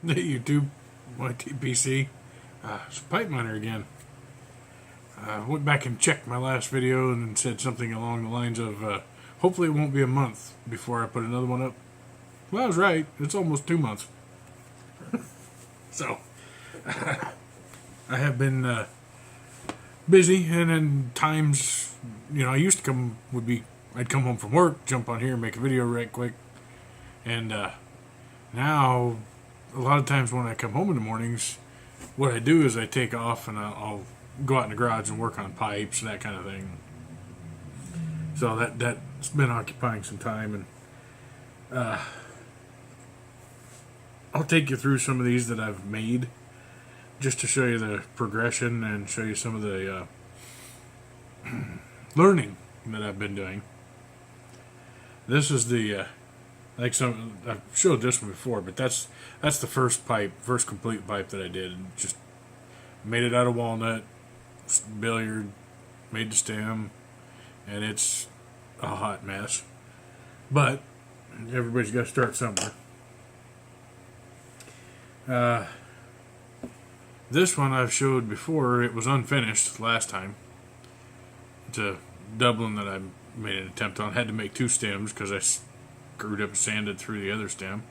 Hey YouTube, my TPC. It's a pipe miner again. Went back and checked my last video and said something along the lines of, hopefully it won't be a month before I put another one up. Well, I was right. It's almost 2 months. So, I have been busy, and then times, I used to I'd come home from work, jump on here, and make a video right quick. And now, a lot of times when I come home in the mornings, what I do is I take off and I'll go out in the garage and work on pipes, that kind of thing. So that's been occupying some time, and I'll take you through some of these that I've made just to show you the progression and show you some of the learning that I've been doing. This is the I've showed this one before, but that's the first complete pipe that I did. Just made it out of walnut, billiard, made the stem, and it's a hot mess. But everybody's got to start somewhere. This one I've showed before. It was unfinished last time. It's a Dublin that I made an attempt on. Had to make 2 stems because I screwed up and sanded through the other stem.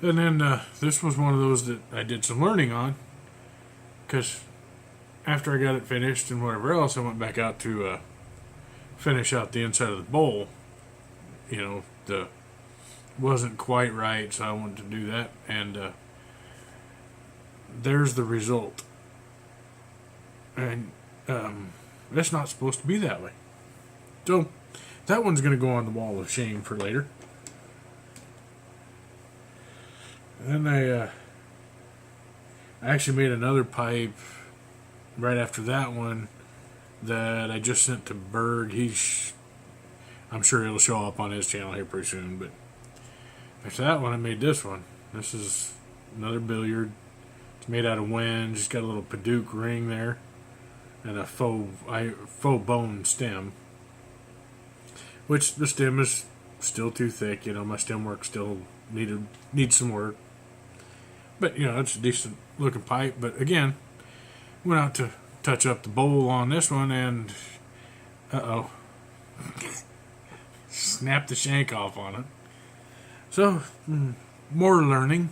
And then this was one of those that I did some learning on, because after I got it finished and whatever else, I went back out to finish out the inside of the bowl. The wasn't quite right, so I wanted to do that, and there's the result. And it's not supposed to be that way. So that one's going to go on the wall of shame for later. And then I actually made another pipe right after that one that I just sent to Berg. I'm sure it'll show up on his channel here pretty soon. But after that one, I made this one. This is another billiard. It's made out of wind. Just got a little Paduke ring there, and a faux bone stem. Which the stem is still too thick. My stem work still needs some work. But it's a decent looking pipe. But again, went out to touch up the bowl on this one, and snapped the shank off on it. So more learning.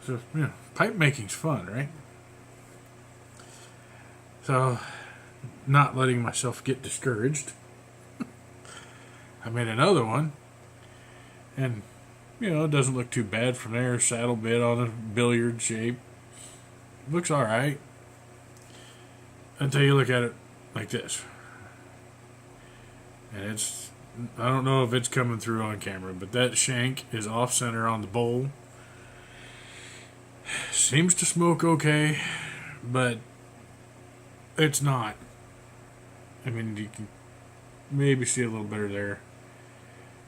So pipe making's fun, right? So, not letting myself get discouraged, I made another one, and it doesn't look too bad from there. Saddle bit on a billiard shape, looks all right until you look at it like this, and I don't know if it's coming through on camera, but that shank is off center on the bowl. Seems to smoke okay, but it's not. I mean, you can maybe see a little better there.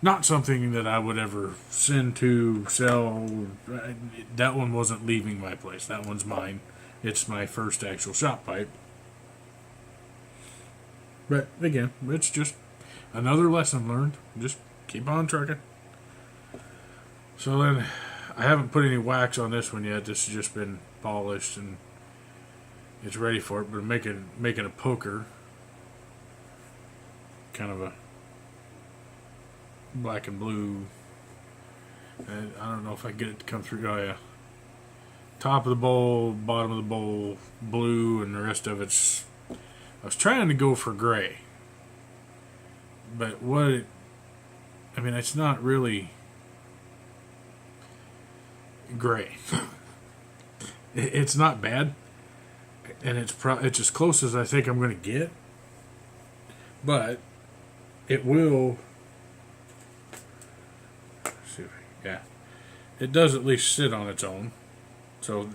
Not something that I would ever send to sell. That one wasn't leaving my place. That one's mine. It's my first actual shop pipe. But again, it's just another lesson learned. Just keep on trucking. So then, I haven't put any wax on this one yet. This has just been polished and it's ready for it. But I'm making a poker, kind of a black and blue. And I don't know if I can get it to come through. Oh yeah, top of the bowl, bottom of the bowl, blue, and the rest of it's. I was trying to go for gray, but it's not really gray. It's not bad, and it's as close as I think I'm going to get, but it will. It does at least sit on its own. So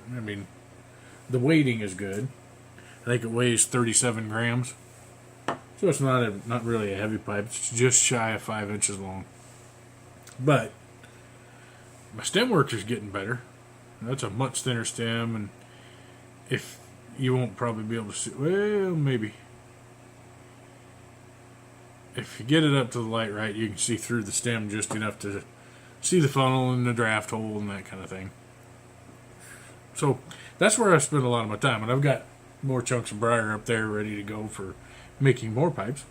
the weighting is good. I think it weighs 37 grams, so it's not really a heavy pipe. It's just shy of 5 inches long, but my stem work is getting better. That's a much thinner stem, and if you won't probably be able to see, well, maybe if you get it up to the light right, you can see through the stem just enough to see the funnel and the draft hole and that kind of thing. So that's where I spend a lot of my time, and I've got more chunks of briar up there ready to go for making more pipes.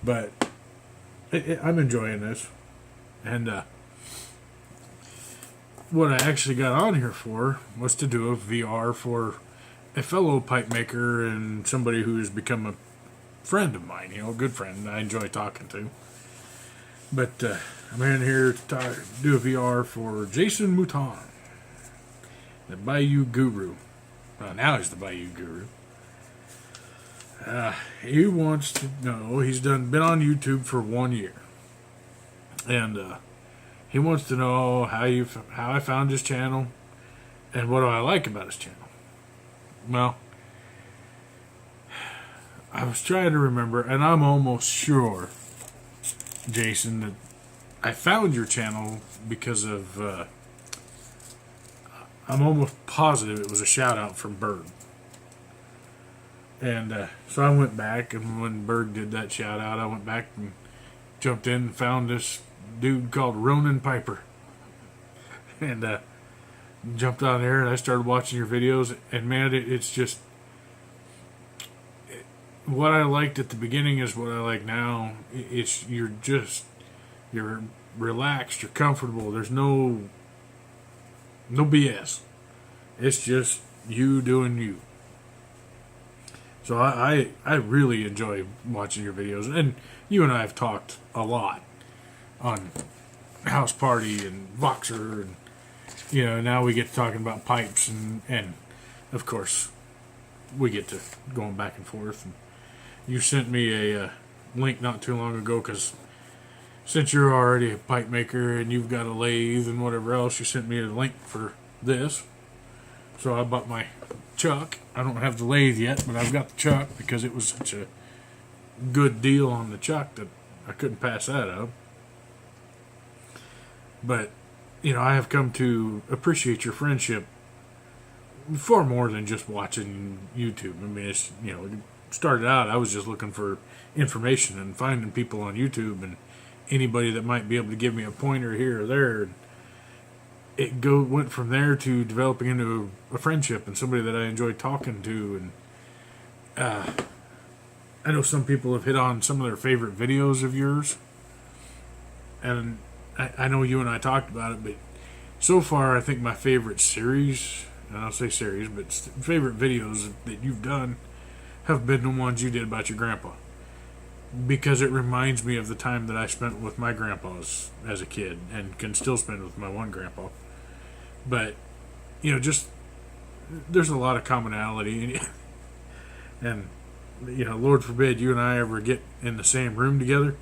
But I'm enjoying this, and what I actually got on here for was to do a VR for a fellow pipe maker and somebody who's become a friend of mine, a good friend I enjoy talking to. But I'm in here to do a VR for Jason Mouton, the Bayou Guru. Now he's the Bayou Guru. He wants to know, he's been on YouTube for 1 year. And he wants to know how I found his channel and what do I like about his channel. Well, I was trying to remember, and I'm almost sure, Jason, that I found your channel because of, I'm almost positive it was a shout out from Berg. And so I went back, and when Berg did that shout out, I went back and jumped in and found this dude called Ronan Piper. And jumped on there, and I started watching your videos, and man, it's just what I liked at the beginning is what I like now. You're relaxed, you're comfortable. There's no BS. It's just you doing you. So I really enjoy watching your videos, and you and I have talked a lot on House Party and Voxer, and now we get to talking about pipes, and of course we get to going back and forth. And you sent me a link not too long ago, because since you're already a pipe maker and you've got a lathe and whatever else, you sent me a link for this. So I bought my chuck. I don't have the lathe yet, but I've got the chuck because it was such a good deal on the chuck that I couldn't pass that up. But, I have come to appreciate your friendship far more than just watching YouTube. I mean, it's, it started out, I was just looking for information and finding people on YouTube and anybody that might be able to give me a pointer here or there. It went from there to developing into a friendship and somebody that I enjoy talking to. And I know some people have hit on some of their favorite videos of yours, and I know you and I talked about it, but so far I think my favorite series, and I'll say series, but favorite videos that you've done have been the ones you did about your grandpa, because it reminds me of the time that I spent with my grandpas as a kid and can still spend with my one grandpa. But, just there's a lot of commonality, and Lord forbid you and I ever get in the same room together.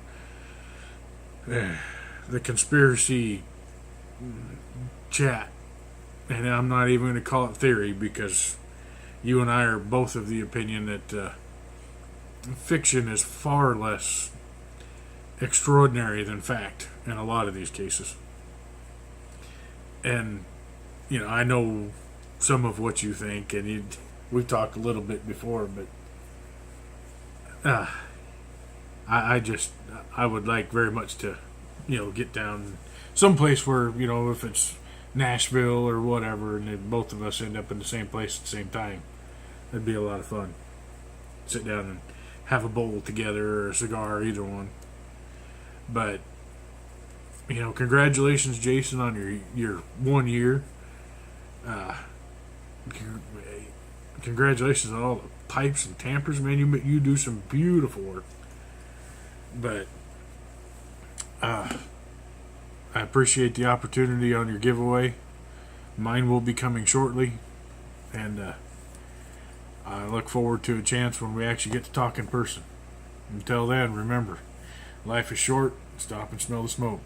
The conspiracy chat, and I'm not even going to call it theory, because you and I are both of the opinion that fiction is far less extraordinary than fact in a lot of these cases. And I know some of what you think, and we've talked a little bit before, but I would like very much to get down someplace where if it's Nashville or whatever, and then both of us end up in the same place at the same time. That'd be a lot of fun. Sit down and have a bowl together or a cigar, either one. But congratulations, Jason, on your 1 year. Congratulations on all the pipes and tampers, man. You do some beautiful work. But I appreciate the opportunity on your giveaway. Mine will be coming shortly, and I look forward to a chance when we actually get to talk in person. Until then, remember, life is short. Stop and smell the smoke.